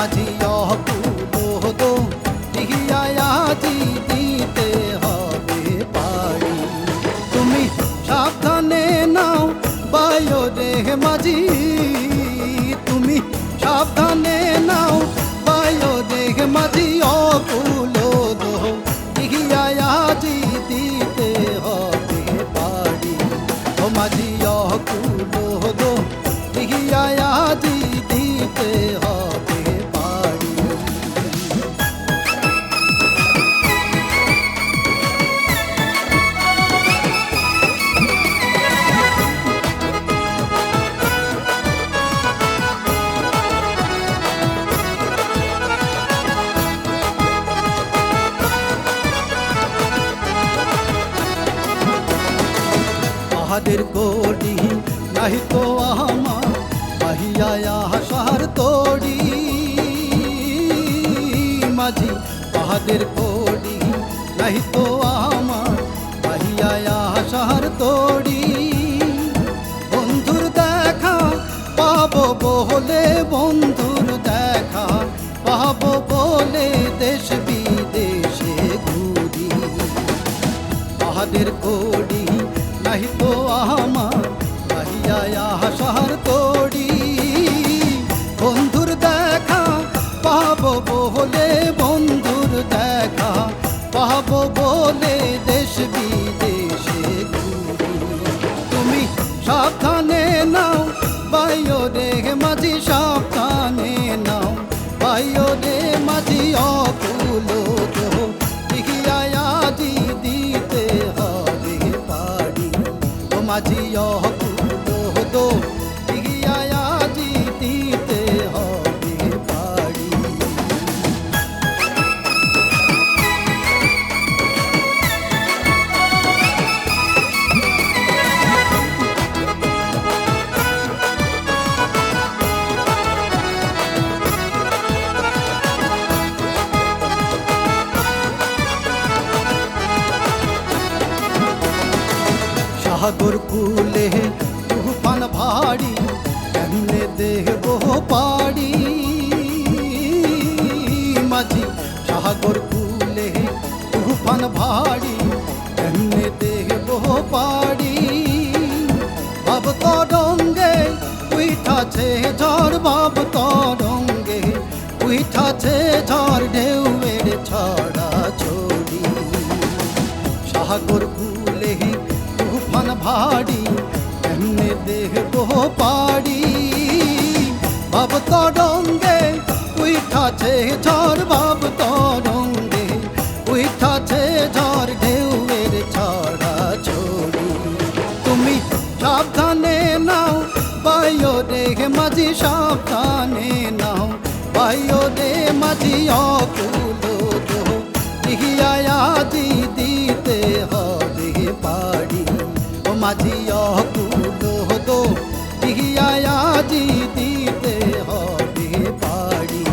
মাঝি অকুলো দিহিয়ায়াজি দিতে হবে পারি। তুমি সাবধানে নাও বায়ো রে মাঝি, তুমি সাবধানে নাও বায়ো রে মাঝি অকুলো দিহিয়ায়াজি দিতে হবে পারি। ও মাঝি অকুলো দিহিয়ায়াজি দিতে হবে পারি। পাহাড়ের কোডি নাহি তো আমার বাহিয়া আসার তোড়ি। মাঝি পাহাড়ের কোডি নাহি তো আমার বাহিয়া আসার তোড়ি। বন্ধুর দেখা পাবো বলে, বন্ধুর দেখা পাবো বলে দেশ বিদেশে ঘুরি। পাহাড়ের কোডি নাহি তো আমার বাহিয়া আসার তোড়ি। বন্ধুর দেখা পাবো বলে, বন্ধুর দেখা পাবো বলে দেশ বিদেশে ঘুরি। তুমি সাবধানে নাও বায়ো রে মাঝি, সাবধানে নাও বায়ো রে মাঝি অকুলো দিহিয়ায়াজি দিতে হবে পারি। ও মাঝি অকুলো দিহিয়ায়াজি দিতে হবে পারি। সাগর কুলে তুফান ভারী কেমনে দেখবো পারি। মাঝি সাগর কুলে তুফান ভারী কেমনে দেখবো পারি। বাব তরঙ্গে উঠাছে ঝড়, বাব তরঙ্গে উঠাছে ঝড়, ঢেউয়ের ছড়া ছড়ি। সাগর কুলে তুফান ভারী কেমনে দেখবো পারি। বাব তরঙ্গে উঠাছে ঝড়, বাব তরঙ্গে উঠাছে ঝড়, ঢেউয়ের ছড়া ছড়ি। তুমি সাবধানে নাও বায়ো রে মাঝি, সাবধানে নাও বায়ো রে মাঝি অকুলো দিহিয়ায়াজি দিতে হবে পারি। ও মাঝি অকুলো দিহিয়ায়াজি দিতে হবে পারি।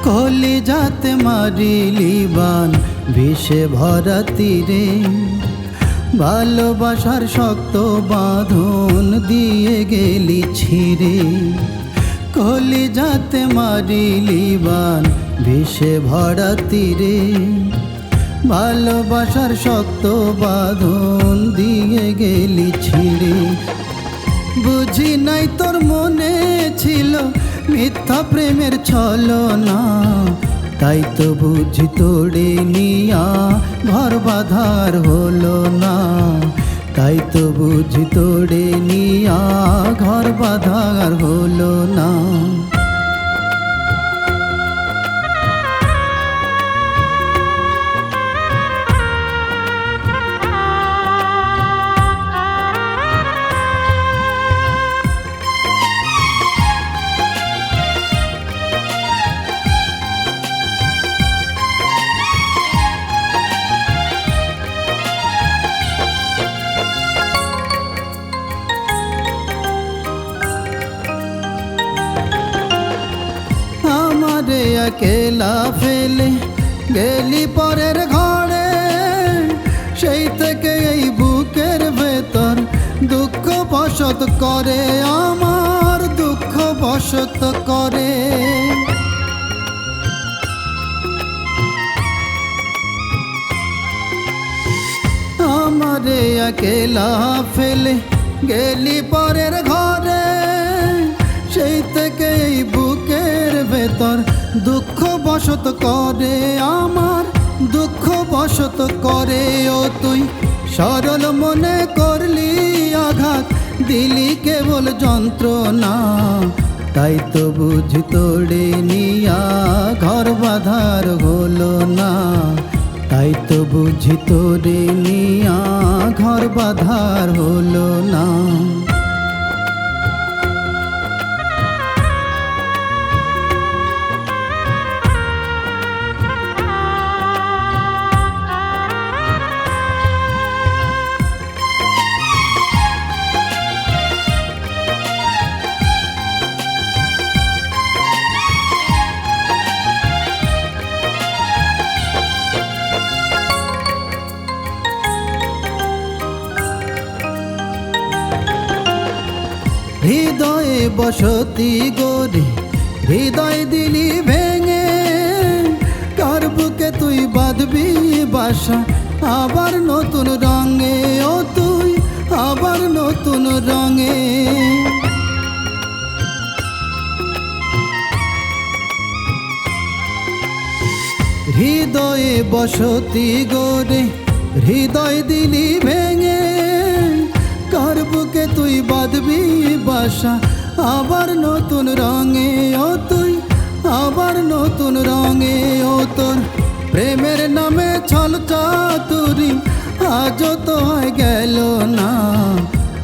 কলিজাতে মারিলি বান বিষে ভরা তীরে, ভালোবাসার শক্ত বাঁধন দিয়ে গেলি ছিঁড়ে। কলিজাতে মারিলি বান বিষে ভরা তীরে, ভালোবাসার শক্ত বাঁধন দিয়ে গেলি ছিঁড়ে। বুঝি নাই তোর মনে ছিল মিথ্যা প্রেমের ছলনা, তাই তো বুঝি তোড়ে নিয়া ঘর বাঁধার হলো না। তাই তো বুঝি তোড়ে নিয়া ঘর বাঁধার হলো না। একেলা ফেলে গেলি পরের ঘরে, সেই থেকে এই বুকের ভেতর দুঃখ বসত করে, আমার দুঃখ বসত করে। আমারে একেলা ফেলে গেলি পরের ঘরে, সেই থেকে এই বুকের ভেতর দুঃখ বসত করে, আমার দুঃখ বসত করে। ও তুই সরল মনে করলি আঘাত, দিলি কেবল যন্ত্রণা, তাই তো বুঝি তোড়ে নিয়া ঘর বাঁধার হলো না, তাই তো বুঝি তোরে নিয়া ঘর বাঁধার হলো না। হৃদয়ে বসতি গড়ে হৃদয় দিলি ভেঙে, কার বুকে তুই বাঁধবি বাসা আবার নতুন রঙে, ও তুই আবার নতুন রঙে। হৃদয়ে বসতি গড়ে হৃদয় দিলি ভেঙে, কার বুকে তুই বাঁধবি বাসা আবার নতুন রঙে, ও তুই আবার নতুন রঙে। ও তোর প্রেমের নামে ছল চাতুরি আজও তো হয় গেল না,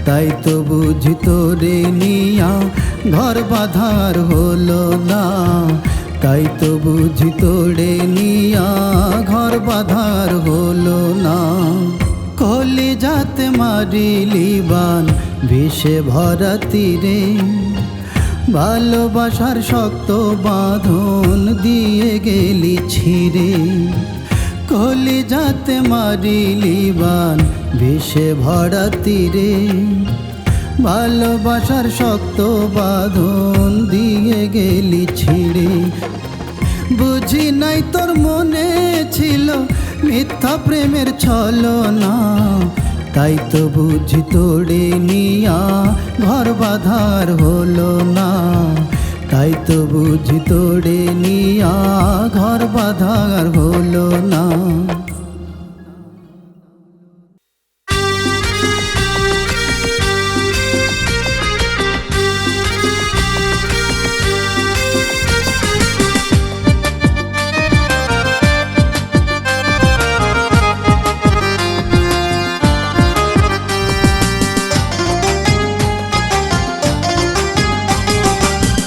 তাই তো বুঝি তোরে নিয়া ঘর বাঁধার হলো না, তাই তো বুঝি তোরে নিয়া ঘর বাঁধার হলো না। কলি যাতে মারিলি বান বিষে ভরা তীরে, ভালোবাসার শক্ত বাঁধন দিয়ে গেলি ছিঁড়ে, কলি যাতে মারিলি বান বিষে ভরা তীরে, ভালোবাসার শক্ত বাঁধন দিয়ে গেলি ছিঁড়ে। বুঝি নাই তোর মনে ছিল মিথ্যা প্রেমের ছলনা, তাই তো বুঝি তোড়ে নিয়া ঘর বাঁধার হলো না, তাই তো বুঝি তোড়ে নিয়া ঘর বাঁধার হলো না।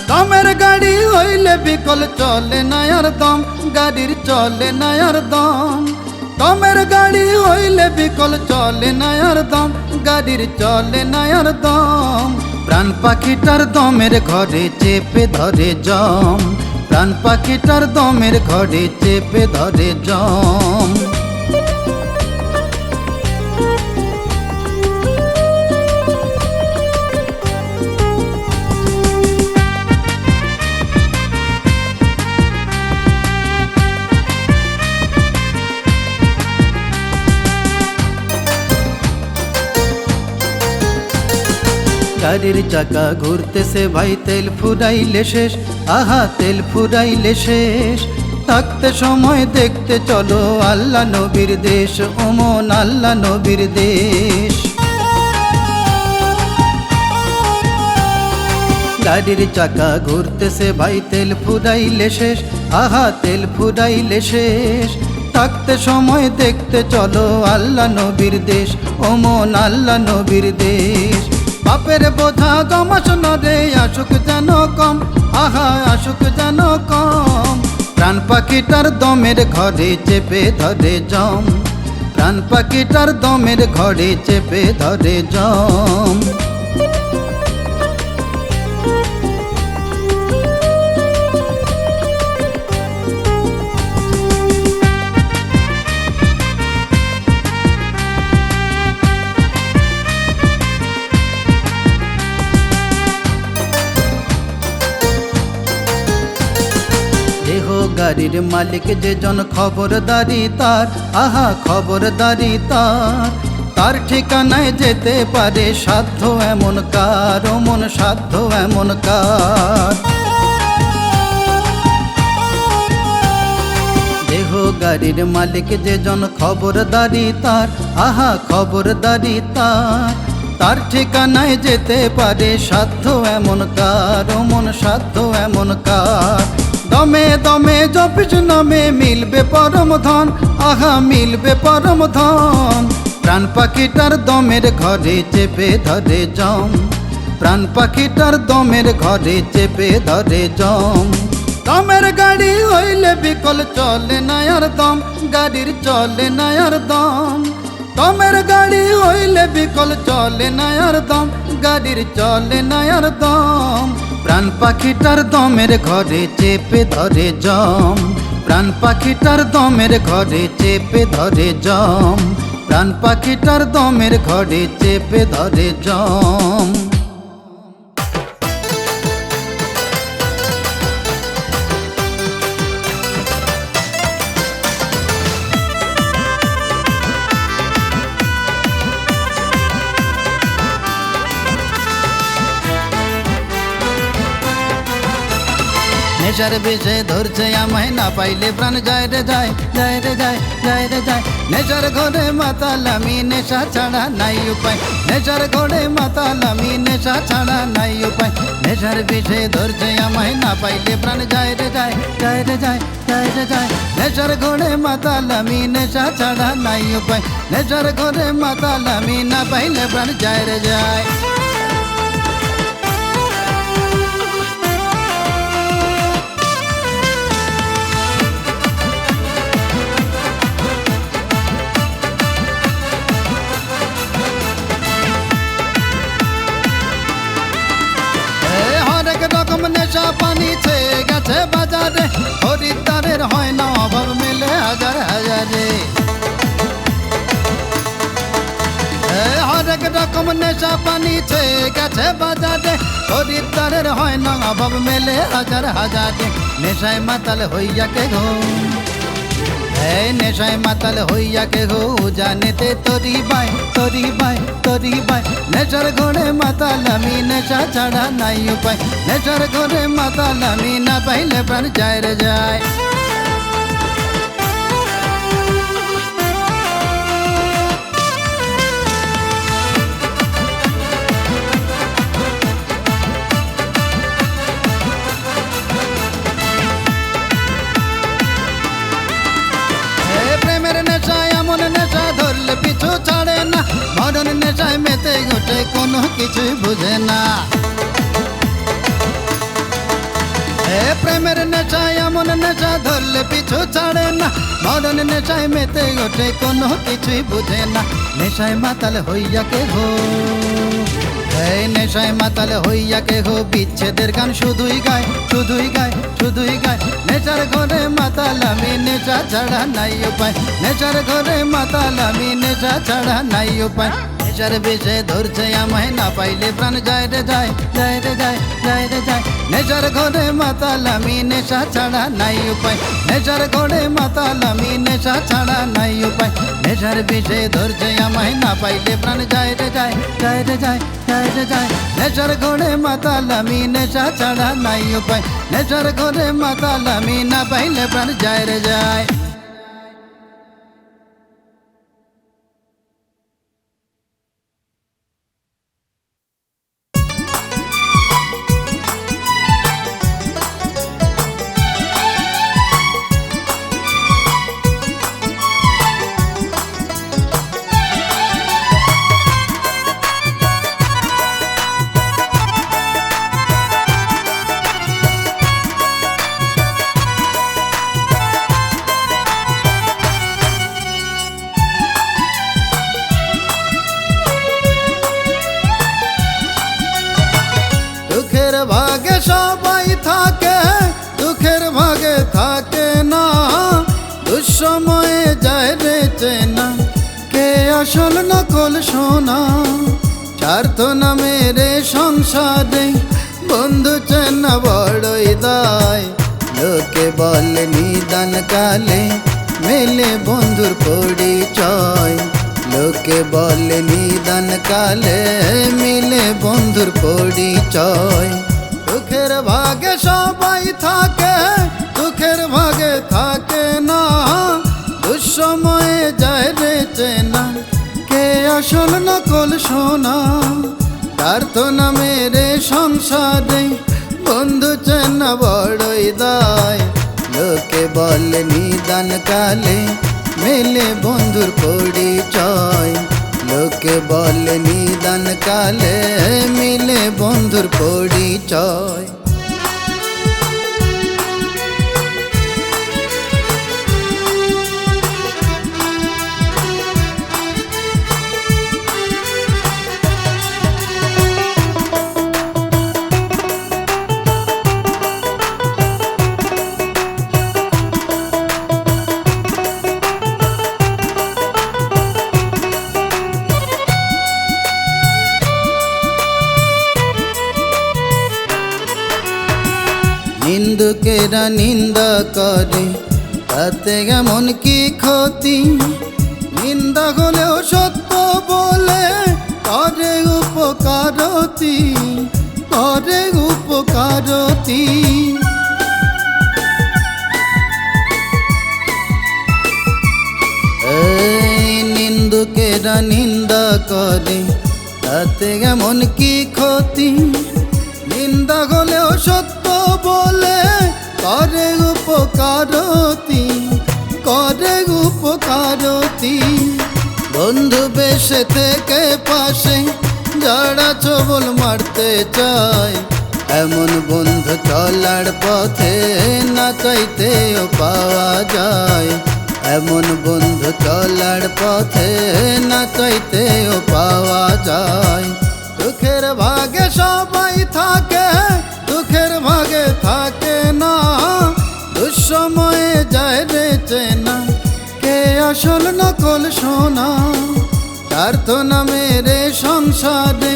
দমের গাড়ি হইলে বিকল চলে না আর দম, গাড়ির চলে না আর দম। দমের গাড়ি হইলে বিকল চলে না আর দম, গাড়ির চলে না আর দম। প্রাণ পাখিটার দমের ঘরে চেপে ধরে জম, প্রাণ পাখিটার দমের ঘরে চেপে ধরে জম। গাড়ির চাকা ঘুরতেছে ভাই তেল ফুরাইলে শেষ, আহা তেল ফুরাইলে শেষ। থাকতে সময় দেখতে চলো আল্লাহ নবীর দেশ, ওমন আল্লাহ নবীর দেশ। গাড়ির চাকা ঘুরতেছে ভাই তেল ফুরাইলে শেষ, আহা তেল ফুরাইলে শেষ। থাকতে সময় দেখতে চলো আল্লাহ নবীর দেশ, ওমন আল্লাহ নবীর দেশ। বাপের বোঝা গমাস নরে আসুক যেন কম, আহা আসুক যেন কম। প্রাণ পাখিটার দমের ঘরে চেপে ধরে জম, প্রাণ পাখিটার দমের ঘরে চেপে ধরে জম। গাড়ির মালিক যে জন খবরদারি তার, আহা খবরদারি তার। তার ঠিকানায় যেতে পারে সাধ্য এমন কার, ও মন সাধ্য এমন কার। দেহ গাড়ির মালিক যে জন খবরদারি তার, আহা খবরদারি তার। তার ঠিকানায় যেতে পারে সাধ্য এমন কার, ও মন সাধ্য এমন কার। দমে দমে জপিস নামে মিলবে পরম ধন, আহা মিলবে পরম ধন। প্রাণ পাখিটার দমের ঘরে চেপে ধরে জম, প্রাণ পাখিটার দমের ঘরে চেপে ধরে জম। দমের গাড়ি হইলে বিকল চলে না আর দম, গাড়ির চলে না আর দম। দমের গাড়ি হইলে বিকল চলে না আর দম, গাড়ির চলে না আর দম। প্রাণ পাখিটার দমের ঘরে চেপে ধরে জম, প্রাণ পাখিটার দমের ঘরে চেপে ধরে জম। প্রাণ পাখিটার দমের ঘরে চেপে ধরে জম। নেশার বিষে ধরছে আমায়, না পাইলে প্রাণ যায় রে যায়, যায় রে যায়, যায় রে যায়। নেশার ঘরে মাতালামি, নেশা ছাড়া নাই উপায়। নেশার ঘরে মাতালামি, নেশা ছাড়া নাই উপায়। নেশার বিষে ধরছে আমায়, না পাইলে প্রাণ যায় রে যায়, যায় রে যায়, যায় রে যায়। নেশার ঘরে মাতালামি, নেশা ছাড়া নাই উপায়। নেশার ঘরে মাতালামি, না পাইলে প্রাণ যায় রে যায়। নেশা পানি ছেয়ে গেছে বাজারে, খরিদ্দারের হয় না অভাব মেলে হাজার হাজারে। হরেক রকম নেশা পানি ছেয়ে গেছে বাজারে, খরিদ্দারের হয় না অভাব মেলে হাজার হাজারে। নেশায় মাতাল হইয়া কে গো, এই নেশায় মাতাল হইয়া কে গো, জানেতে তরি বাই, তরি বাই, তরি বাই। নেশার ঘরে মাতালামি, নেশা ছাড়া নাই উপায়। নেশার ঘরে মাতালামি, না পাইলে প্রাণ যায় রে যায়। প্রেমের নেশা এমন নেশা ধরলে পিছু ছাড়ে না, মরণ নেশায় মেতে ওঠে কোনো কিছুই বুঝে না। প্রেমের নেশা এমন নেশা ধরলে পিছু ছাড়ে না, মরণ নেশায় মেতে ওঠে কোনো কিছুই বুঝে না। নেশায় মাতাল হইয়া কে হো, এই নেশায় মাতাল হইয়া কে হো, বিচ্ছেদের গান শুধুই গায়, শুধুই গায়, শুধুই গায়। নেশার ঘরে মাতালামি, নেশা ছাড়া নাই উপায়। নেশার ঘরে মাতালামি, নেশা ছাড়া নাই উপায়। নেশার বিষে ধরছে আমায়, না পাইলে প্রাণ যায় রে যায়, যায় রে যায়, যায় রে যায়। নেশার ঘরে মাতালামি, নেশা ছাড়া নাই উপায়। নেশার ঘরে মাতালামি, নেশা ছাড়া নাই উপায়। নেশার বিষে ধরছে আমায়, না পাইলে প্রাণ যায় রে যায়, যায় রে যায়, যায় রে যায়। নেশার ঘরে মাতালামি, নেশা ছাড়া নাই উপায়। নেশার ঘরে মাতালামি, না পাইলে প্রাণ যায় রে যায়। ভাগে সবাই থাকে, দুঃখের ভাগে থাকে না। দুঃসময়ে যায় রে চেনা, কে আসল নকল সোনা। স্বার্থ নামের সংসারে বন্ধু চেনা বড়ই দায়, লোকে বলে নিদান কালে মেলে বন্ধুর পরিচয়। লোকে বলে নিদান কালে মিলে বন্ধুর পরিচয়। দুঃখের ভাগে সবাই থাকে, দুঃখের ভাগে থাকে না, দুঃসময়ে যায় রে চেনা, কে আসল নকল সোনা। প্রার্থনা মেরে সংসারে বন্ধু চেনা বড়ই দায়। লোকে বলে নিদান কালে মেলে বন্ধুর পরিচয়। লোকে বলে নিদান কালে মিলে বন্ধুর পরিচয়। নিন্দুকেরা নিন্দা করে তাতে এমন কি ক্ষতি, নিন্দা হলেও সত্য বলে করে উপকারতি, করে উপকারতি। নিন্দুকেরা নিন্দা করে তাতে এমন কি ক্ষতি, নিন্দা হলেও সত্য বলে করে উপকারতি, করে উপকারতি। বন্ধু বেশে থেকে পাশে যারা ছবল মারতে চায়, এমন বন্ধু চলার পথে না চাইতেও পাওয়া যায়। এমন বন্ধু চলার পথে না চাইতেও পাওয়া যায়। দুঃখের ভাগে সবাই থাকে, দুঃখের ভাগে থাকে না, দুঃসময়ে যায় রে চেনা, কে আসল নকল সোনা। প্রার্থনা মেরে সংসারে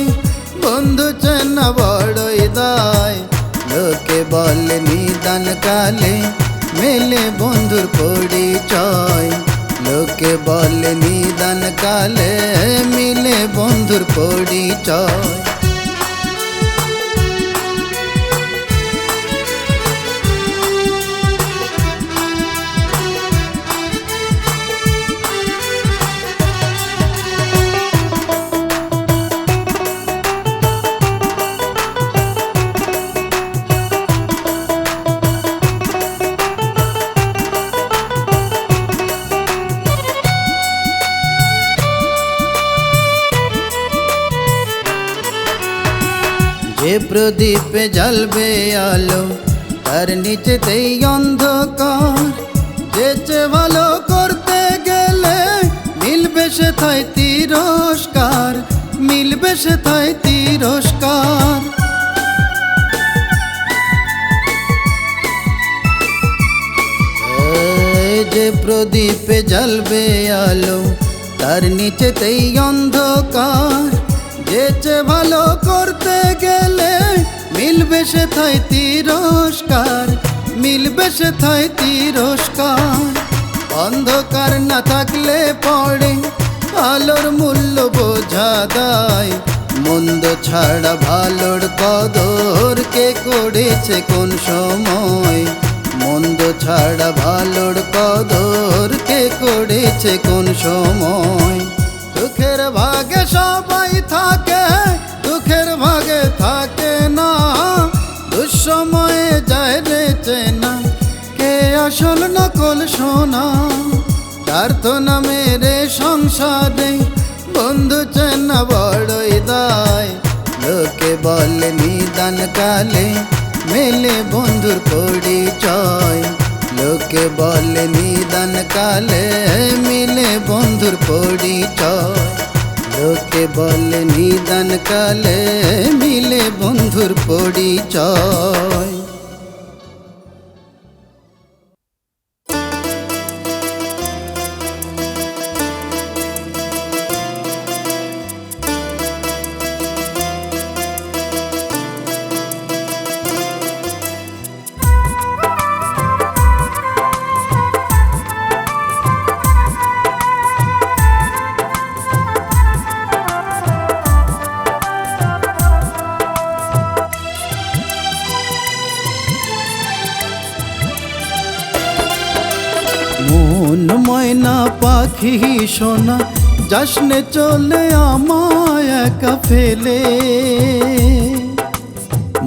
বন্ধু চেনা বড়ই দায়। লোকে বলে নিদান কালে মেলে বন্ধুর পরিচয়। লোকে বলে নিদান কালে মিলে বন্ধুর পরিচয়। যে প্রদীপে জ্বলবে আলো তার নিচেতেই অন্ধকার, যেচে ভালো করতে গেলে মিলবে সে থাই তিরস্কার, মিলবে সে থাই তিরস্কার। যে প্রদীপে জ্বলবে আলো তার নিচেতেই অন্ধকার, যেচে ভালো করতে গেলে মিলবে সে থাই তিরস্কার, মিলবে সে থাই তিরস্কার। অন্ধকার না থাকলে পড়ে আলোর মূল্য বোঝা দায়, মন্দ ছাড়া ভালোর কদর কে করেছে কোন সময়, মন্দ ছাড়া ভালোর কদর কে করেছে কোন সময়। দুঃখের ভাগে সবাই থাকে, দুঃখের ভাগে থাকে না, দুঃসময়ে যায় রে চেনা, কে আসল নকল সোনা। প্রার্থনা মেরে সংসারে বন্ধু চেনা বড়ই দায়। লোকে বলে নিদান কালে মেলে বন্ধুর পরিচয়। লোকে বলে নিদান কালে মিলে বন্ধুর পরিচয়। লোকে বলে নিদান কালে মিলে বন্ধুর পরিচয়। ময়না পাখি সোনা যাসনে চলে আমায় একা ফেলে।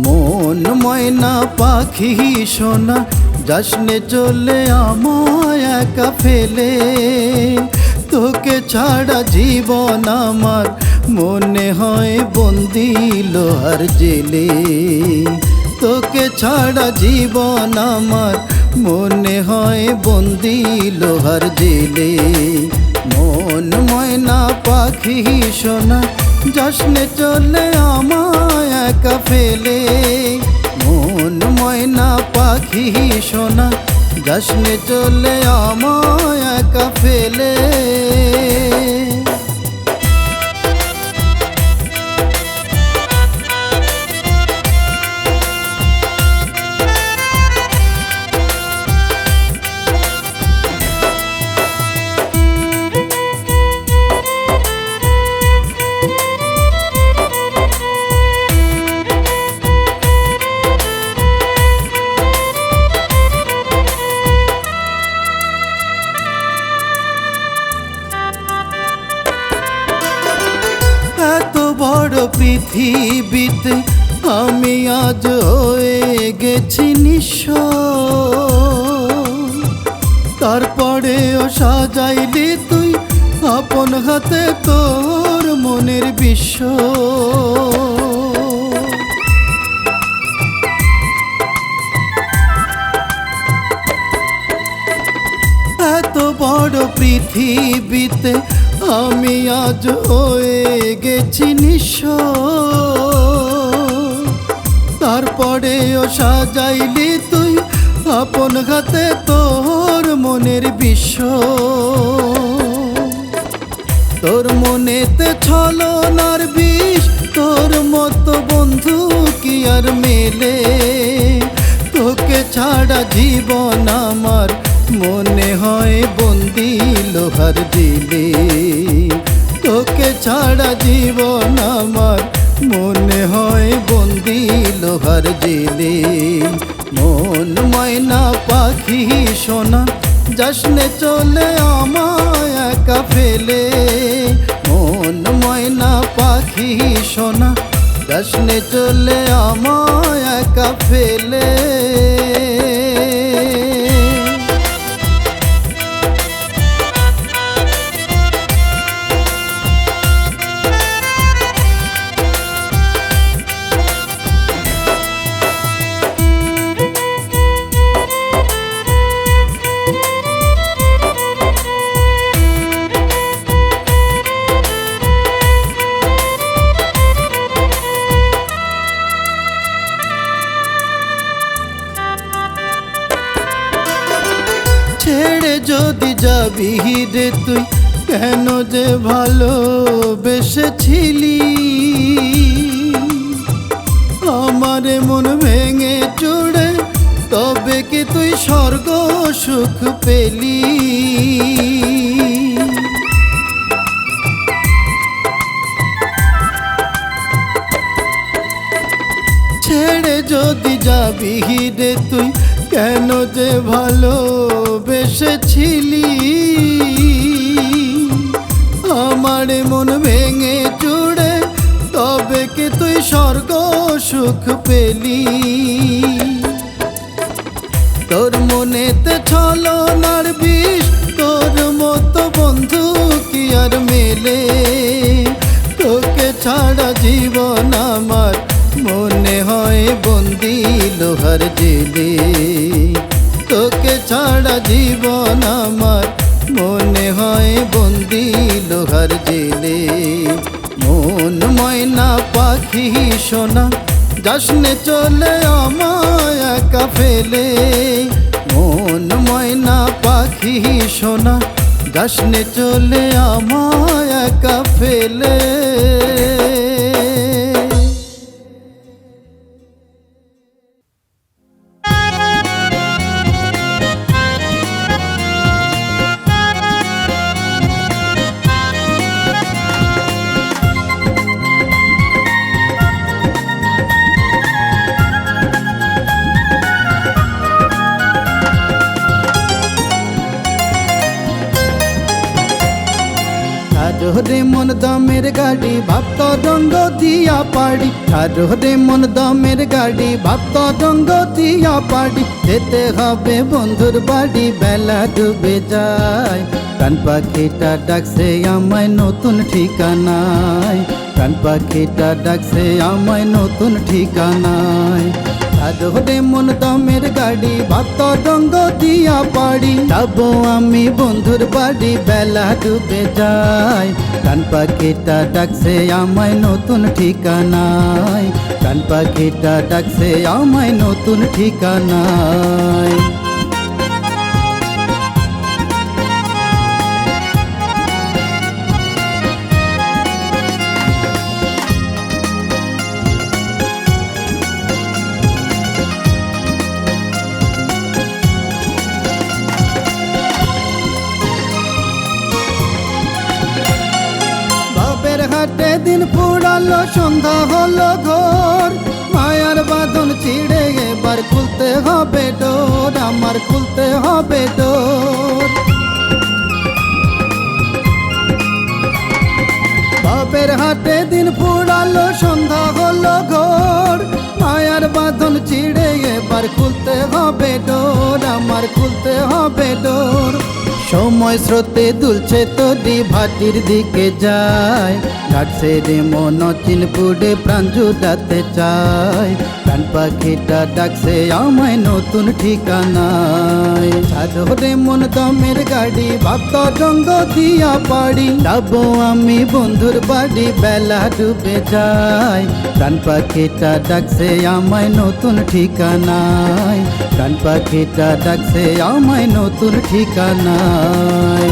মন ময়না পাখি সোনা যাসনে চলে আমায় একা ফেলে। তোকে ছাড়া জীবন আমার মনে হয় বন্দি লোহার জেলে। তোকে ছাড়া জীবন আমার মনে হয় বন্দি লোহার জেলে। মন ময়না পাখি সোনা যাসনে চলে আমায় একা ফেলে। মন ময়না পাখি সোনা যাসনে চলে আমায় একা ফেলে। এত বড় পৃথিবীতে আমি আজ হয়ে গেছি নিঃস্ব। তারপরেও সাজাইলি তুই আপন হাতে তোর মনের বিশ্ব। এত বড় পৃথিবীতে আমি আজ হয়ে গেছি নিঃস্ব। তারপরেও সাজাইলি তুই আপন হাতে তোর মনের বিশ্ব। তোর মনেতে ছলনার বিষ, তোর মতো বন্ধু কি আর মেলে। তোকে ছাড়া জীবন আমার মনে হয় বন্দি লোহার জেলে। তোকে ছাড়া জীবন আমার মনে হয় বন্দি লোহার জেলে। মন ময়না পাখি সোনা যাসনে চলে আমায় একা ফেলে। মন ময়না পাখি সোনা যাসনে চলে আমায় একা ফেলে। ছেড়ে যদি যাবি রে তুই কেন যে ভালোবেসেছিলি। আমারে মন ভেঙে চুড়ে তবে কি তুই স্বর্গ সুখ পেলি। ছেড়ে যদি যাবি রে তুই কেন যে ভালোবেসেছিলি। আমার মন ভেঙে চুড়ে তবে কি তুই স্বর্গ সুখ পেলি। তোর মনেতে ছলনার বিষ, তোর মতো বন্ধু কি আর মেলে। তোকে ছাড়া জীবন আমার মনে হয় বন্দি লোহার জেলে। তোকে ছাড়া জীবন আমার মনে হয় বন্দি লোহার জেলে। মন ময়না পাখি সোনা যাসনে চলে আমায় একা ফেলে। মন ময়না পাখি সোনা যাসনে চলে আমায় একা ফেলে। রে মন দমের গাড়ি ভাবত রঙ্গ দিয়া পাড়ি, ছাড়ো রে মন দমের গাড়ি ভাবত রঙ্গ দিয়া পাড়ি। যেতে হবে বন্ধুর বাড়ি বেলা ডুবে যায়, কান পাখিটা ডাকছে আমায় নতুন ঠিকানায়, কান পাখিটা ডাকছে আমায় নতুন ঠিকানায়। ছাড়ো রে মন দমের গাড়ি ভাবত রঙ্গ দিয়া পাড়ি, যাবো আমি বন্ধুর বাড়ি বেলা ডুবে যায়, কান পাখিটা ডাকছে আমায় নতুন ঠিকানায়, কান পাখিটা ডাকছে আমায় নতুন ঠিকানায়। হাটে দিন ফুরালো সন্ধ্যা হলো ঘোর, মায়ার বাঁধন ছিঁড়ে এবার খুলতে হবে ডোর, আমার খুলতে হবে ডোর। বাপের হাটে দিন ফুরালো সন্ধ্যা হলো ঘোর, মায়ার বাঁধন ছিঁড়ে এবার খুলতে হবে ডোর, আমার খুলতে হবে ডোর। সময় স্রোতে দুলছে তোদি ভাটির দিকে যায়, ঘাটছে রে মন চিনপুরে প্রাণ জুড়াতে চায়, কান পাখিটা ডাকছে আমায় নতুন ঠিকানায়। ছাড়ো রে মন দমের গাড়ি ভাবত রঙ্গ দিয়া পাড়ি, যাবো আমি বন্ধুর বাড়ি বেলা ডুবে যায়, কান পাখিটা ডাকছে আমায় নতুন ঠিকানায়, কান পাখিটা ডাকছে আমায় নতুন ঠিকানায়।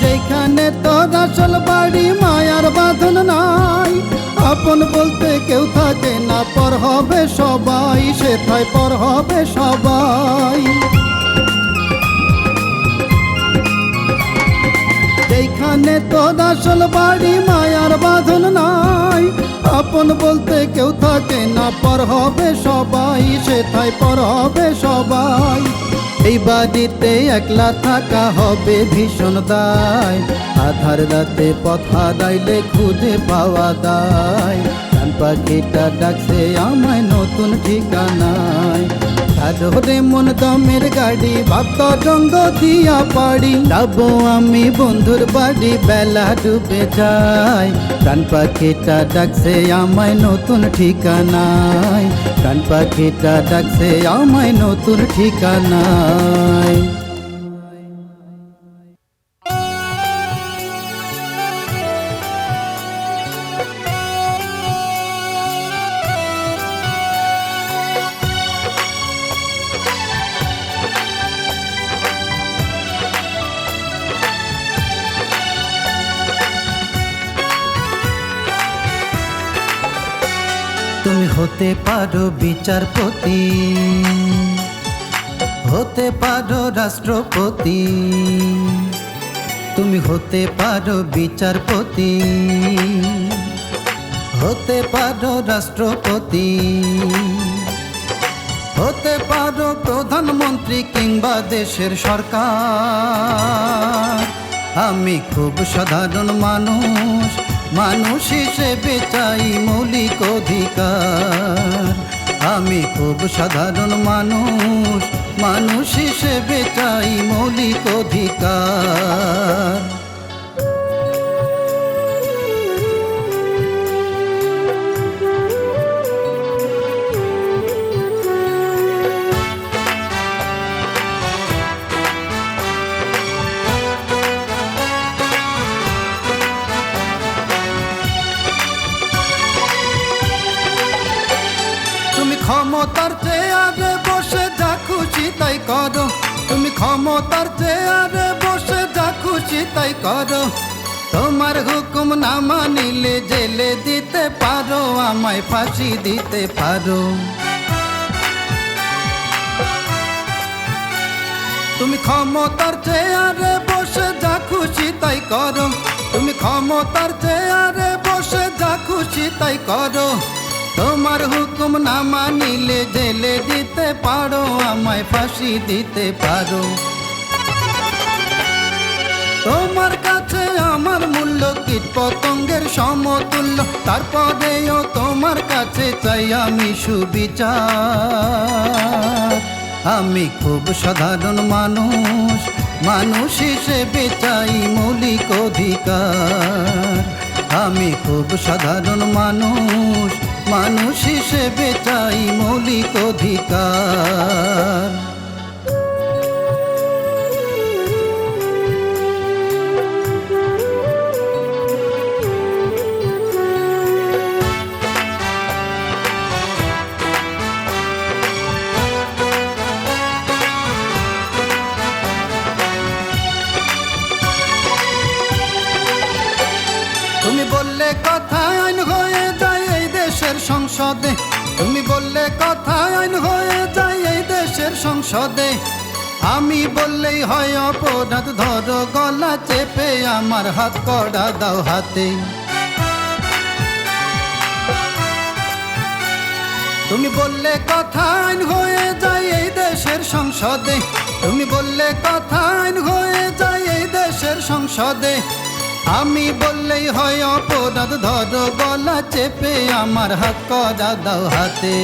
যেখানে তোর আসল বাড়ি মায়ার বাঁধন নাই, আপন বলতে কেউ থাকে না, পর হবে সবাই, সেথায় পর হবে সবাই। যেখানে তোর আসল বাড়ি মায়ার বাঁধন নাই, আপন বলতে কেউ থাকে না, পর হবে সবাই, সেথায় পর হবে সবাই। এই বাড়িতে একলা থাকা হবে ভীষণ দায়, আধার রাতে পথ হারাইলে খুঁজে পাওয়া দায়, কান পাখিটা ডাকছে আমায় নতুন ঠিকানায়। ছাড়ো রে মন দমের গাড়ি ভাবত রঙ্গ দিয়া পাড়ি, যাবো আমি বন্ধুর বাড়ি বেলা ডুবে যায়, কান পাখিটা ডাকছে আমায় নতুন ঠিকানায়, কান পাখিটা ডাকছে আমায় নতুন ঠিকানায়। তুমি হতে পারো বিচারপতি, হতে পারো রাষ্ট্রপতি, তুমি হতে পারো বিচারপতি, হতে পারো রাষ্ট্রপতি, হতে পারো প্রধানমন্ত্রী কিংবা দেশের সরকার। আমি খুব সাধারণ মানুষ, মানুষ হিসেবে চাই মৌলিক অধিকার। আমি খুব সাধারণ মানুষ, মানুষ হিসেবে চাই মৌলিক অধিকার। ক্ষমতার চেয়ারে বসে যা খুশি তাই করো, তুমি ক্ষমতার চেয়ারে বসে যা খুশি তাই করো। তোমার হুকুম না মানিলে জেলে দিতে পারো, আমায় ফাঁসি দিতে পারো। তুমি ক্ষমতার চেয়ারে বসে যা খুশি তাই করো, তুমি ক্ষমতার চেয়ারে বসে যা খুশি তাই করো। তোমার হুকুম না মানিলে জেলে দিতে পারো, আমায় ফাঁসি দিতে পারো। তোমার কাছে আমার মূল্য কীট পতঙ্গের সমতুল্য, তারপরেও তোমার কাছে চাই আমি সুবিচার। আমি খুব সাধারণ মানুষ, মানুষ হিসেবে চাই মৌলিক অধিকার। আমি খুব সাধারণ মানুষ, মানুষ হিসেবে চাই মৌলিক অধিকার। তুমি বললে কথা আইন হয়ে যায় এই দেশের সংসদে, তুমি বললে কথা আইন হয়ে যায় এই দেশের সংসদে। আমি বললেই হয় অপরাধ, ধরো গলা চেপে আমার হাত কড়া দাও হাতে। তুমি বললে কথা আইন হয়ে যায় এই দেশের সংসদে, তুমি বললে কথা আইন হয়ে যায় এই দেশের সংসদে। আমি বললেই হয় অপরাধ, ধরো গলা চেপে আমার হাত কড়া দাও হাতে।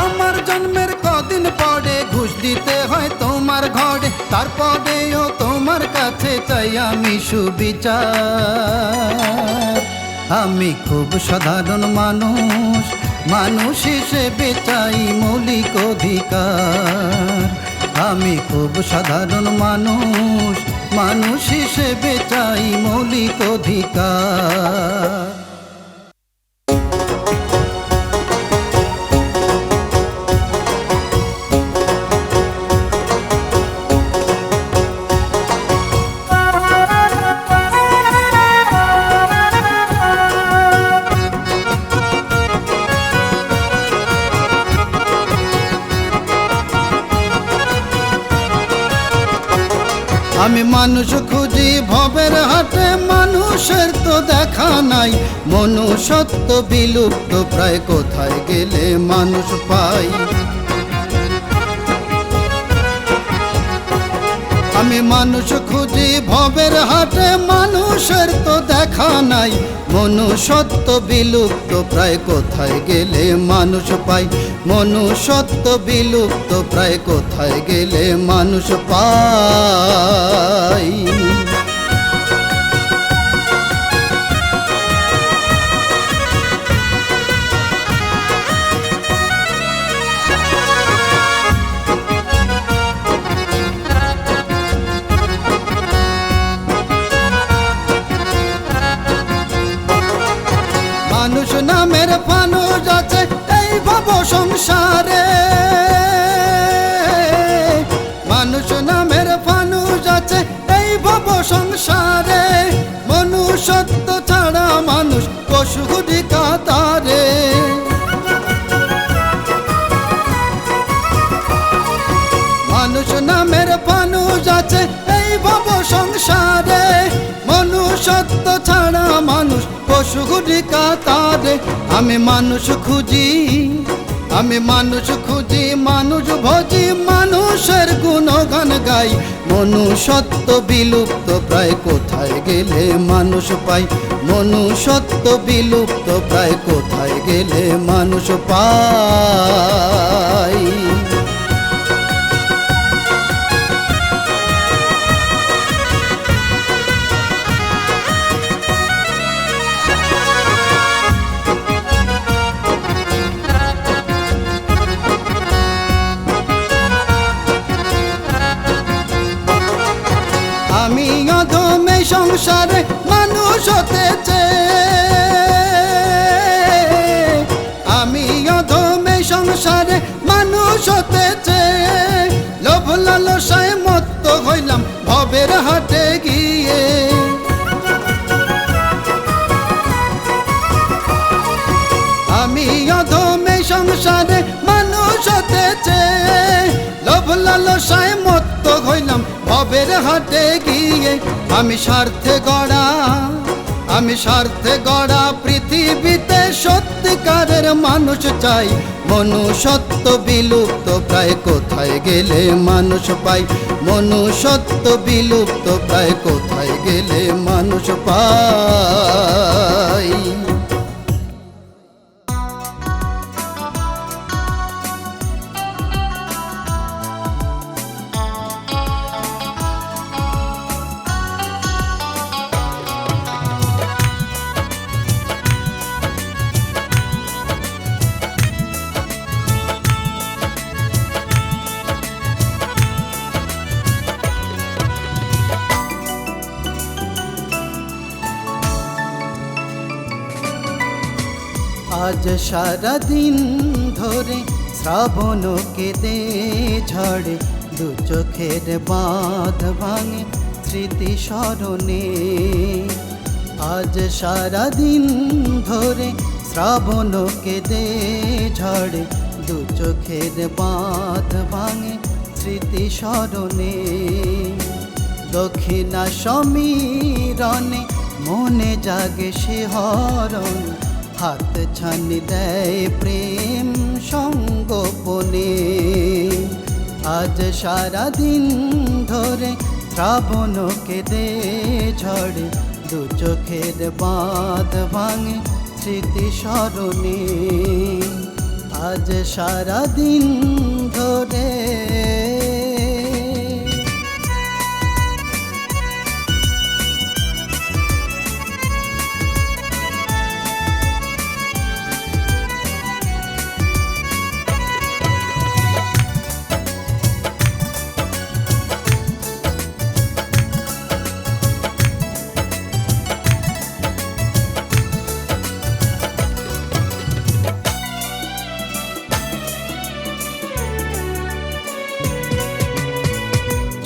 আমার জন্মের কদিন পরে ঘুষ দিতে হয় তোমার ঘরে, তারপরেও তোমার কাছে চাই আমি সুবিচার। আমি খুব সাধারণ মানুষ, মানুষ হিসেবে চাই মৌলিক অধিকার। আমি খুব সাধারণ মানুষ, মানুষ হিসেবে চাই মৌলিক অধিকার। আমি মানুষ খুঁজি ভবের হাটে, মানুষের তো দেখা নাই। মনুষ্যত্ব বিলুপ্ত প্রায়, কোথায় গেলে মানুষ পাই। আমি মানুষ খুঁজি ভবের হাটে, মানুষের তো দেখা নাই। মনুষ্যত্ব বিলুপ্ত প্রায়, কোথায় গেলে মানুষ পাই। মনুষ্যত্ব বিলুপ্ত প্রায়, কোথায় গেলে মানুষ পাই। মানুষ নামের মানুষ আছে এই ভব সংসারে, মানুষ নামের মানুষ আছে এই ভব সংসারে। মনুষ্যত্ব ছাড়া মানুষ পশু কাতারে। মানুষ নামের মানুষ আছে এই ভব সংসারে, মনুষ্যত্ব ছাড়া মানুষ পশু কাতারে। আমি মানুষ খুঁজি, আমি মানুষ খুঁজি, মানুষ ভজি, মানুষের গুণগান গাই। মনুষ্যত্ব বিলুপ্ত প্রায়, কোথায় গেলে মানুষ পাই। মনুষ্যত্ব বিলুপ্ত প্রায়, কোথায় গেলে মানুষ পাই। আমি অধমে সংসারে মানুষ হতেছে, আমি অধমে সংসারে মানুষ হতেছে। লোভ লালসায় মত্ত হইলাম ভবের হাটে গিয়ে। আমি অধমে সংসারে মানুষ হতেছে, লালসায় মত্ত হইলাম ভবের হাটে গিয়ে। আমি স্বার্থে গড়া পৃথিবীতে সত্যিকারের মানুষ চাই। মনুষ্যত্ব বিলুপ্ত প্রায়, কোথায় গেলে মানুষ পাই? মনুষ্যত্ব বিলুপ্ত প্রায়, কোথায় গেলে মানুষ পাই? আজ সারা দিন ধরে শ্রাবণ কেঁদে ঝরে, দু চোখের বাঁধ ভাঙে স্মৃতি স্মরণে। আজ সারা দিন ধরে শ্রাবণ কেঁদে ঝরে, দু চোখের বাঁধ ভাঙে স্মৃতি স্মরণে। দক্ষিণা সমীরণে মনে জাগে শিহরণ, হাত ছানি দেয় প্রেম সঙ্গোপনে। আজ সারা দিন ধরে শ্রাবণ কেঁদে ঝরে, দু চোখের বাঁধ ভাঙে স্মৃতি স্মরণে। আজ সারা দিন ধরে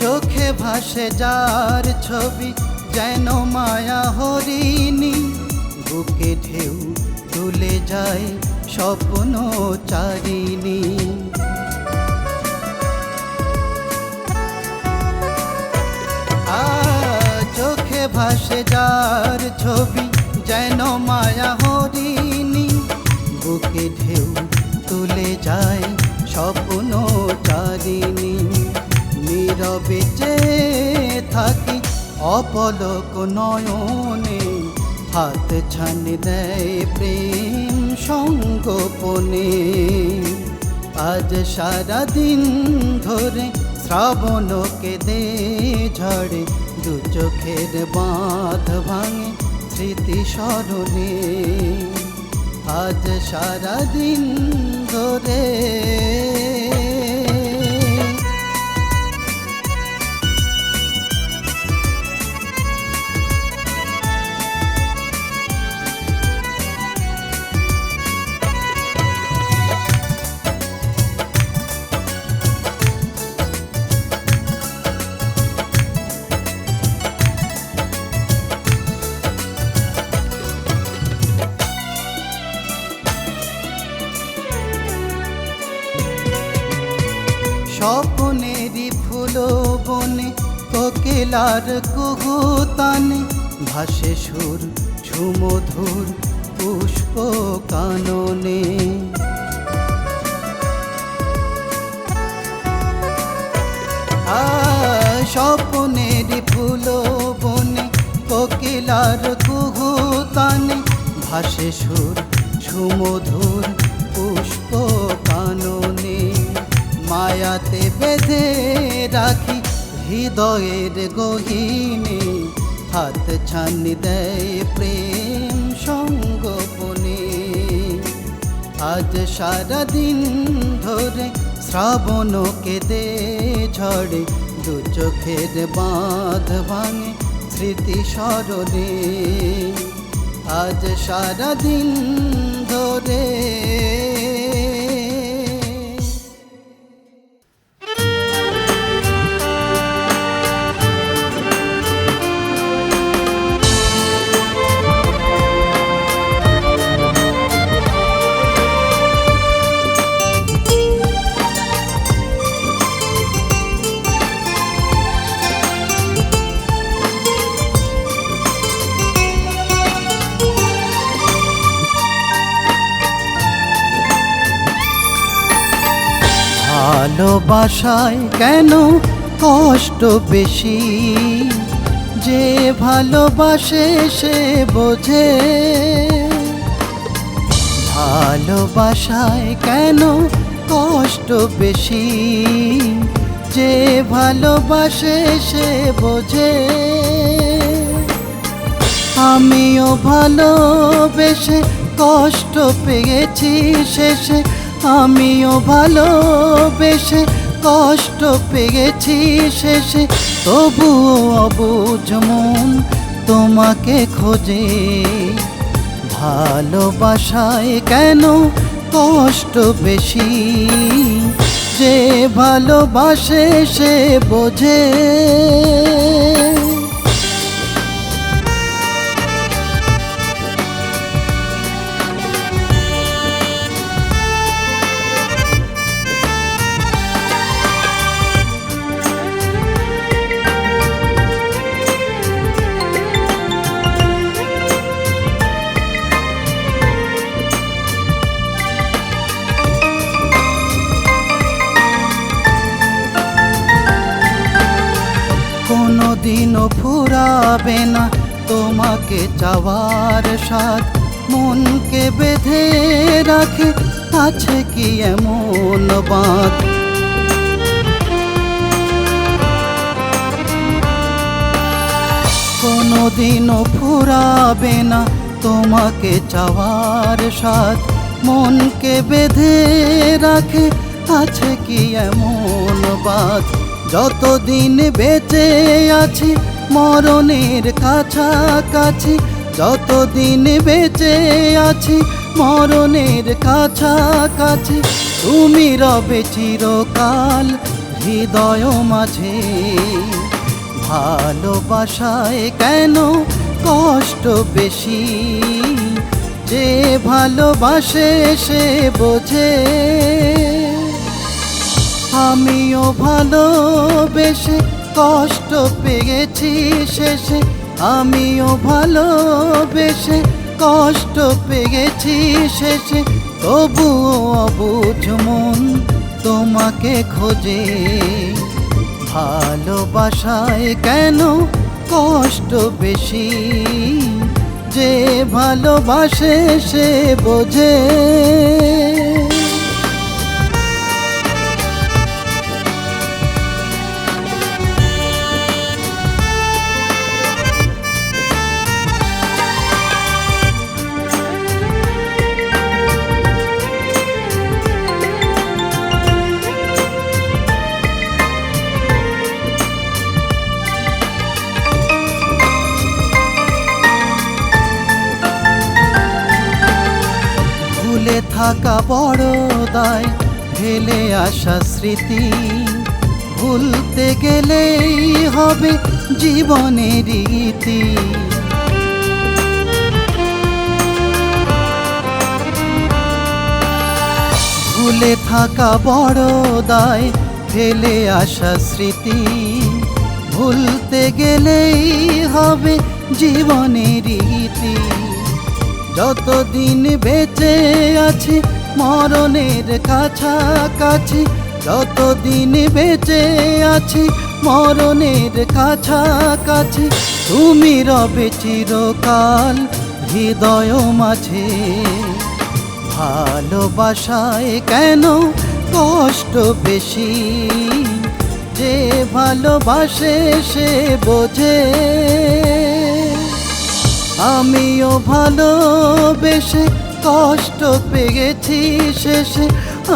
চোখে ভাসে যার ছবি যেন মায়া হরিণী, বুকে ঢেউ তুলে যায় স্বপ্ন চারিণী। চোখে ভাসে যার ছবি যেন মায়া হরিণী, বুকে ঢেউ তুলে যায় স্বপ্ন চারিণী। নীরবে চেয়ে থাকি অপলক নয়নে, হাত ছানি দেয় প্রেম সঙ্গোপনে। আজ সারা দিন ধরে শ্রাবণ কেঁদে ঝরে, দু চোখের বাঁধ ভাঙে স্মৃতি স্মরণে। আজ সারা দিন ধরে স্বপ্নেরই ফুল বনে কোকিলার কুহুতানে, ভাসে সুর সুমধুর পুষ্প কাননে। স্বপ্নেরই ফুল বনে কোকিলার কুহুতানে, ভাসে সুর সুমধুর পুষ্প কাননে। মায়াতে বেঁধে রাখি হৃদয়ের গহীনে, হাত ছানি দেয় প্রেম সঙ্গোপনে। আজ সারা দিন ধরে শ্রাবণ কেঁদে ঝরে, দু চোখের বাঁধ ভাঙে স্মৃতি স্মরণে। আজ সারা দিন ধরে ভালোবাসায় কেন কষ্ট বেশি, যে ভালোবাসে সে বোঝে। ভালোবাসায় কেন কষ্ট বেশি, যে ভালোবাসে সে বোঝে। আমিও ভালোবেসে কষ্ট পেয়েছি শেষে, আমিও ভালোবেসে কষ্ট পেয়েছি শেষে, তবুও অবুঝ মন তোমাকে খোঁজে। ভালোবাসায় কেন কষ্ট বেশি, যে ভালোবাসে সে বোঝে। কোনোদিনও ফুরাবে না তোমাকে চাওয়ার স্বাদ, মনকে বেঁধে রাখে আছে কি এমন বাঁধ। কোনোদিনও ফুরাবে না তোমাকে চাওয়ার স্বাদ, মনকে বেঁধে রাখে আছে কি এমন বাঁধ। যতদিন বেঁচে আছি মরণের কাছাকাছি, যতদিন বেঁচে আছি মরণের কাছাকাছি, তুমি রবে চিরকাল হৃদয় মাঝে। ভালোবাসায় কেন কষ্ট বেশি, যে ভালোবাসে সে বোঝে। আমিও ভালোবেসে কষ্ট পেয়েছি শেষে, আমিও ভালোবেসে কষ্ট পেয়েছি শেষে, তবুও অবুঝ মন তোমাকে খোঁজে। ভালোবাসায় কেন কষ্ট বেশি, যে ভালোবাসে সে বোঝে। ভুলে থাকা বড় দায়, ফেলে আসা স্মৃতি, ভুলতে গেলেই হবে জীবনের রীতি। ভুলে থাকা বড় দায়, ফেলে আসা স্মৃতি, ভুলতে গেলেই হবে জীবনের রীতি। যতদিন বেঁচে আছি মরণের কাছাকাছি, যতদিন বেঁচে আছি মরণের কাছাকাছি, তুমি রবে চিরকাল হৃদয় মাঝে। ভালোবাসায় কেন কষ্ট বেশি, যে ভালোবাসে সে বোঝে। আমিও ভালোবেসে কষ্ট পেয়েছি শেষে,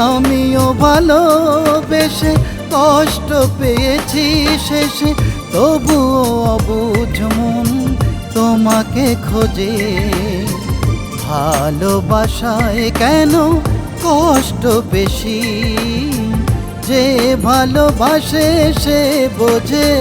আমিও ভালোবেসে কষ্ট পেয়েছি শেষে, তবুও অবুঝ মন তোমাকে খোঁজে। ভালোবাসায় কেন কষ্ট বেশি, যে ভালোবাসে সে বোঝে।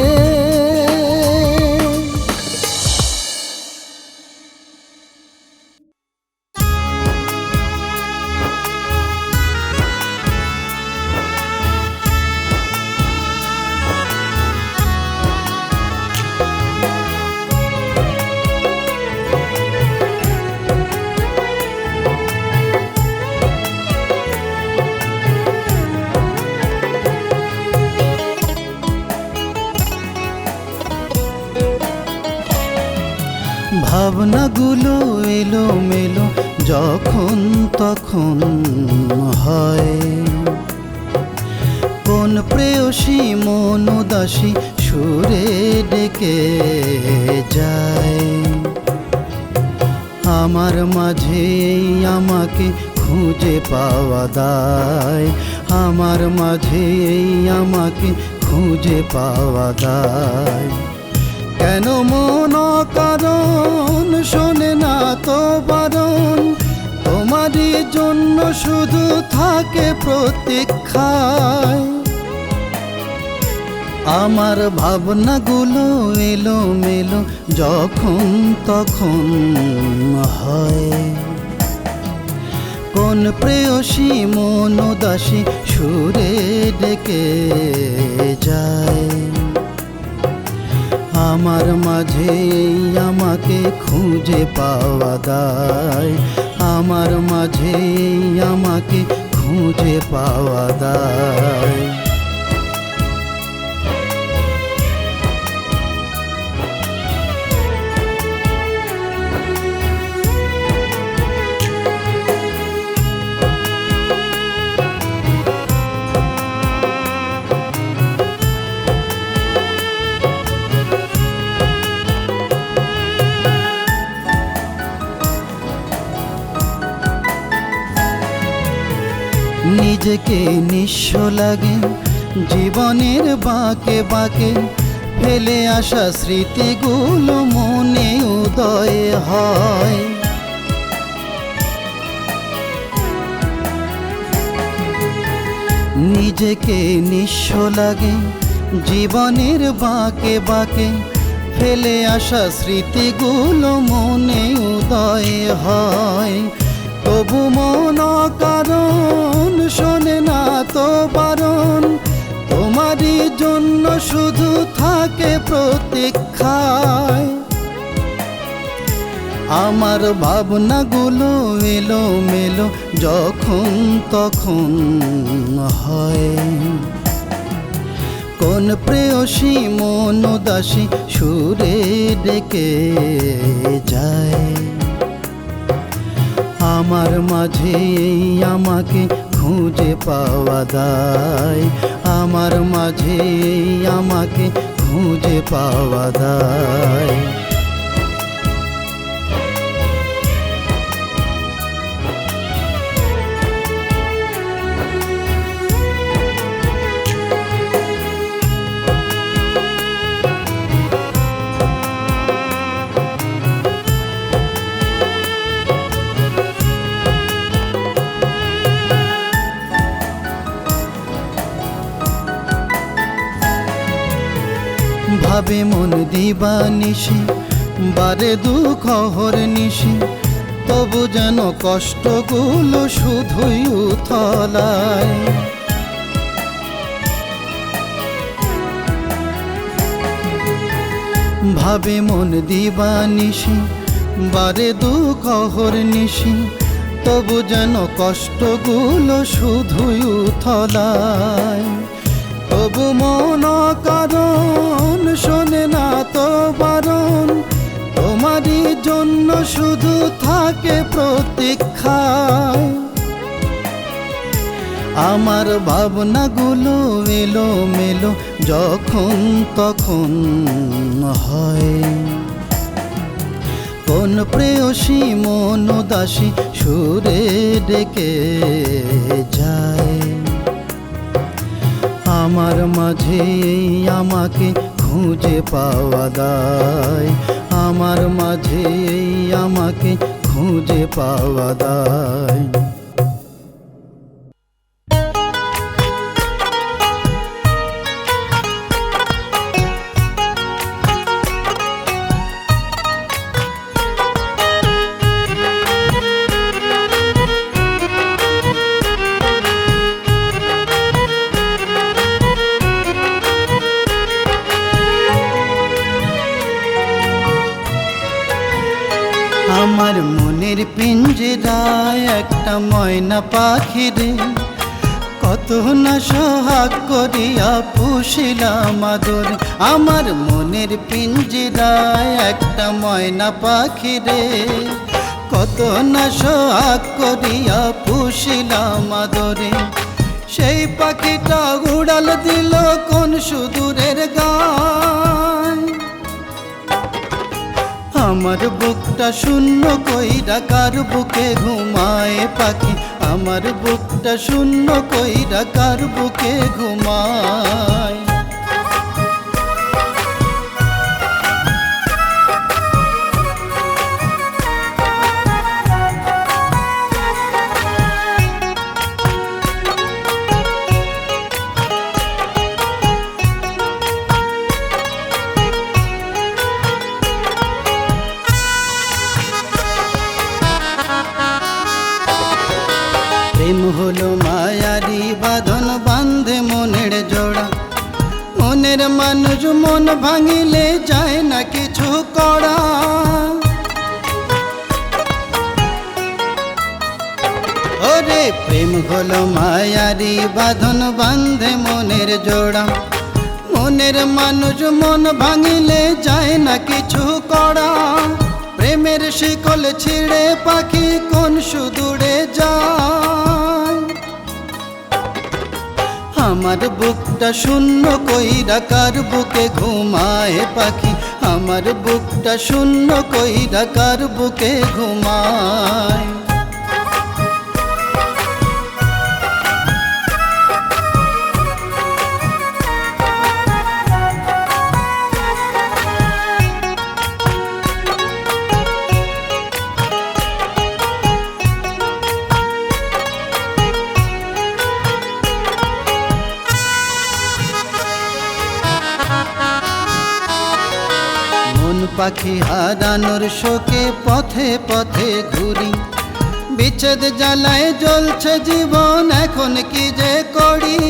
ভাবনাগুলো এলোমেলো যখন তখন হয়, কোন প্রেয়সী মন উদাসী সুরে ডেকে যায়। আমার মাঝে আমাকে খুঁজে পাওয়া দায়, আমার মাঝে আমাকে খুঁজে পাওয়া দায়। কেন মন কারণ শোনে না তো বারণ, তোমারই জন্য শুধু থাকে প্রতীক্ষায়। আমার ভাবনাগুলো এলোমেলো যখন তখন হয়, কোন প্রেয়সী মন উদাসী সুরে ডেকে যায়। আমার মাঝে আমাকে খুঁজে পাওয়া দায়, আমার মাঝে আমাকে খুঁজে পাওয়া দায়। নিজেকে নিঃস্ব লাগে জীবনের বাঁকে বাঁকে, ফেলে আসা স্মৃতিগুলো মনে উদয় হয়। নিজেকে নিঃস্ব লাগে জীবনের বাঁকে বাঁকে, ফেলে আসা স্মৃতিগুলো মনে উদয় হয়। তবু মন কারণ শোনে না তো বারণ, তোমারই জন্য শুধু থাকে প্রতীক্ষায়। আমার ভাবনাগুলো এলোমেলো যখন তখন হয়, কোন প্রেয়সী মন উদাসী সুরে ডেকে যায়। আমার মাঝে আমাকে খুঁজে পাওয়া দায়, আমার মাঝে আমাকে খুঁজে পাওয়া দায়। ভাবে মন দিবানিশি বারে দুঃখ হরনিশি, তবু যেন কষ্টগুলো শুধুই উথলায়। ভাবে মন দিবানিশি বারে দুঃখ হরনিশি, তবু যেন কষ্টগুলো শুধুই উথলায়। তবু মন কারণ শোনে না তো বারণ, তোমারই জন্য শুধু থাকে প্রতীক্ষায়। আমার ভাবনাগুলো এলোমেলো যখন তখন হয়, কোন প্রেয়সী মন উদাসী সুরে ডেকে যায়। আমার মাঝে আমাকে খুঁজে পাওয়া দায়, আমার মাঝে আমাকে খুঁজে পাওয়া দায়। আমার মনের পিঞ্জরায় একটা ময়না পাখি রে, কত না সোহাগ করিয়া পুষিলাম আদরে, আমার মনের পিঞ্জিরায় একটা ময়না পাখি রে। কত না সোহাগ করিয়া পুষিলাম আদরে, সেই পাখিটা উড়াল দিল কোন সুদূরের গায়। আমার বুকটা শূন্য কইরা কার বুকে ঘুমায় পাখি, আমার বুকটা শূন্য কইরা কার বুকে ঘুমায়। প্রেম হলো মায়ারি বাঁধন, বাঁধে মনের জোড়া। মনের মানুষ মন ভাঙিলে যায় না কিছু করা। ওরে প্রেম হলো মায়ারি বাঁধন, বাঁধে মনের জোড়া। মনের মানুষ মন ভাঙিলে যায় না কিছু করা। প্রেমের শিকল ছিঁড়ে পাখি কোন সুদূরে যায়। আমার বুকটা শূন্য কইরা কার বুকে ঘুমায় পাখি, আমার বুকটা শূন্য কইরা কার বুকে ঘুমায়। পাখি হারানোর শোকে পথে পথে ঘুরি, বিচ্ছেদ জ্বালায় জ্বলছে জীবন, এখন কি যে করি।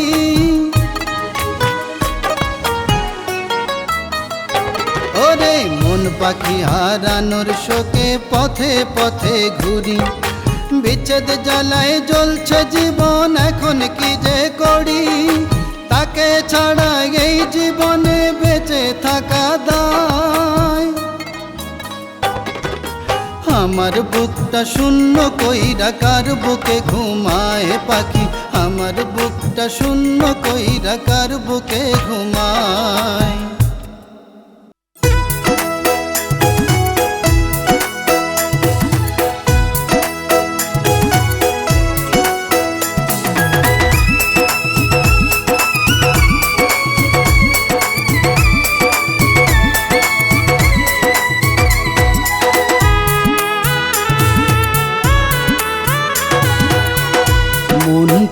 ওরে মন পাখি হারানোর শোকে পথে পথে ঘুরি, বিচ্ছেদ জ্বালায় জ্বলছে জীবন, এখন কি যে করি। তাকে ছাড়া এই জীবনে বেঁচে থাকা দায়। আমার বুকটা শূন্য কইরা কার বুকে ঘুমায় পাখি, আমার বুকটা শূন্য কইরা কার বুকে ঘুমায়।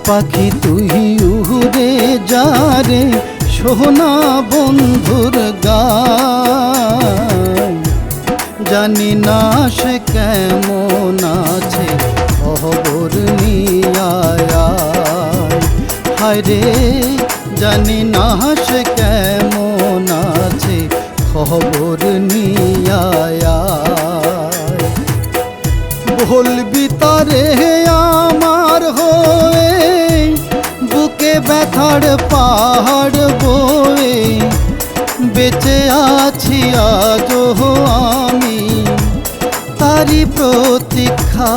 পাখি তুই উড়ে যা রে সোনা বন্ধুর গায়, জানি না সে কেমন আছে খবর নিয়ে হায় রে, জানি না সে কেমন আছে খবর নিয়ে বলবি তারে আমার হয়ে, বুকে ব্যথার পাহাড় বয়ে বেঁচে আছি আজও আমি তারি প্রতীক্ষায়।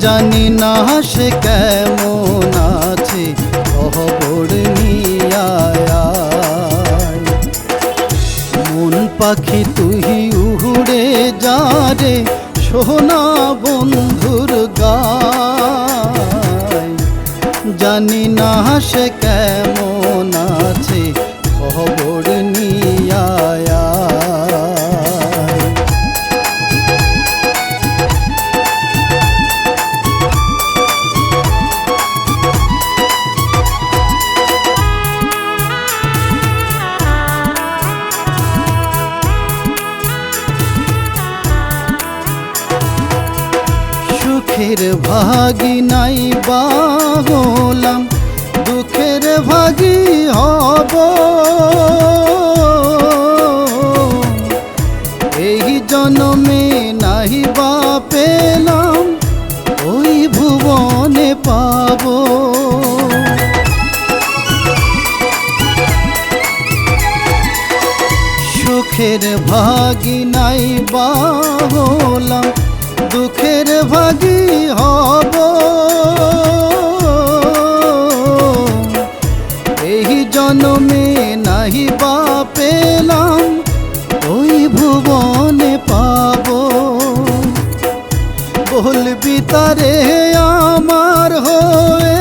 জানি না সে কেমন আছে খবর নিয়ে মন পাখি তুই উড়ে যা রে সোনা বন্ধুর গায়, জানি না সে কেমন আছে খবর নিয়ে সুখের ভাগী নাই বা হলাম, দুঃখের ভাগী হব। এই জন্মে নাই বা পেলাম ওই ভুবনে পা সুখের ভাগী নাই বা হলাম, দুঃখের ভাগী হব। এই জন্মে নাহি বা পেলাম, ওই ভুবনে পাব। বলবি তারে আমার হয়ে,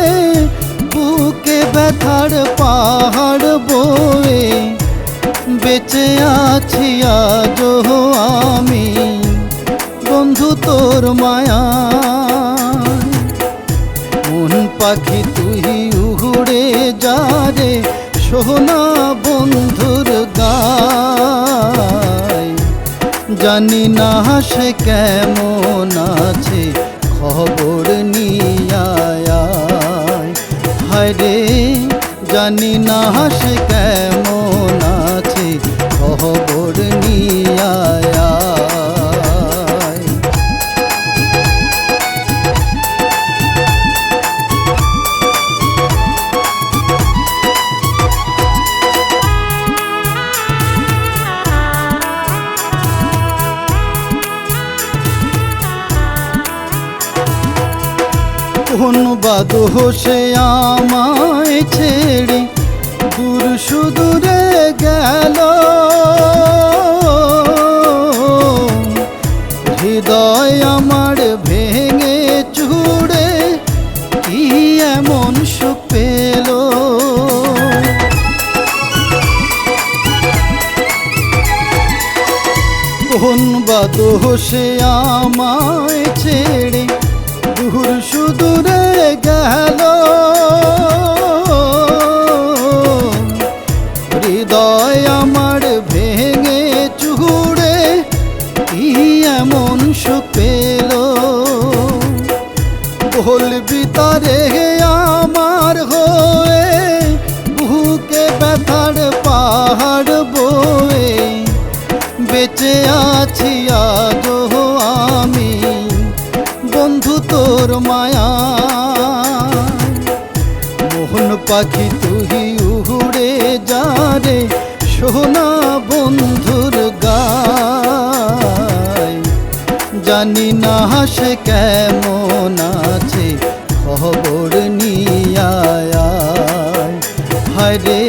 বুকে ব্যথার পাহাড় বয়ে, বেঁচে আছি আজও আমি বন্ধু তোর মায়া। মন পাখি তুই উড়ে যা রে, সোনা বন্ধুর গায়। জানি না সে কেমন আছে, খবর নিয়ে আয়। হায় রে জানি না সে কেমন আছে, খবর নিয়ে আয়। কোন বাদোষে আমায় ছেড়ে দূর সুদূরে গেল, হৃদয় আমার ভেঙে চুড়ে কি এমন সুখ পেল। কোন বাদোষে আমায় ছেড়ে দূর সুদূরে গেল, হৃদয় আমার ভেঙে চুড়ে কি এমন সুখ পেল। বলবি তারে আমার হয়ে, বুকে ব্যথার পাহাড় বয়ে, বেঁচে আছি আজও আমি বন্ধু তোর মায়া। মোহন পাখি তুই উড়ে যা রে, সোনা বন্ধুর গায়। জানি না সে কেমন আছে, খবর নিয়ে আয়। হায় রে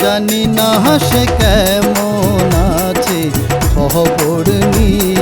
জানি না সে কেমন আছে, খবর নিয়ে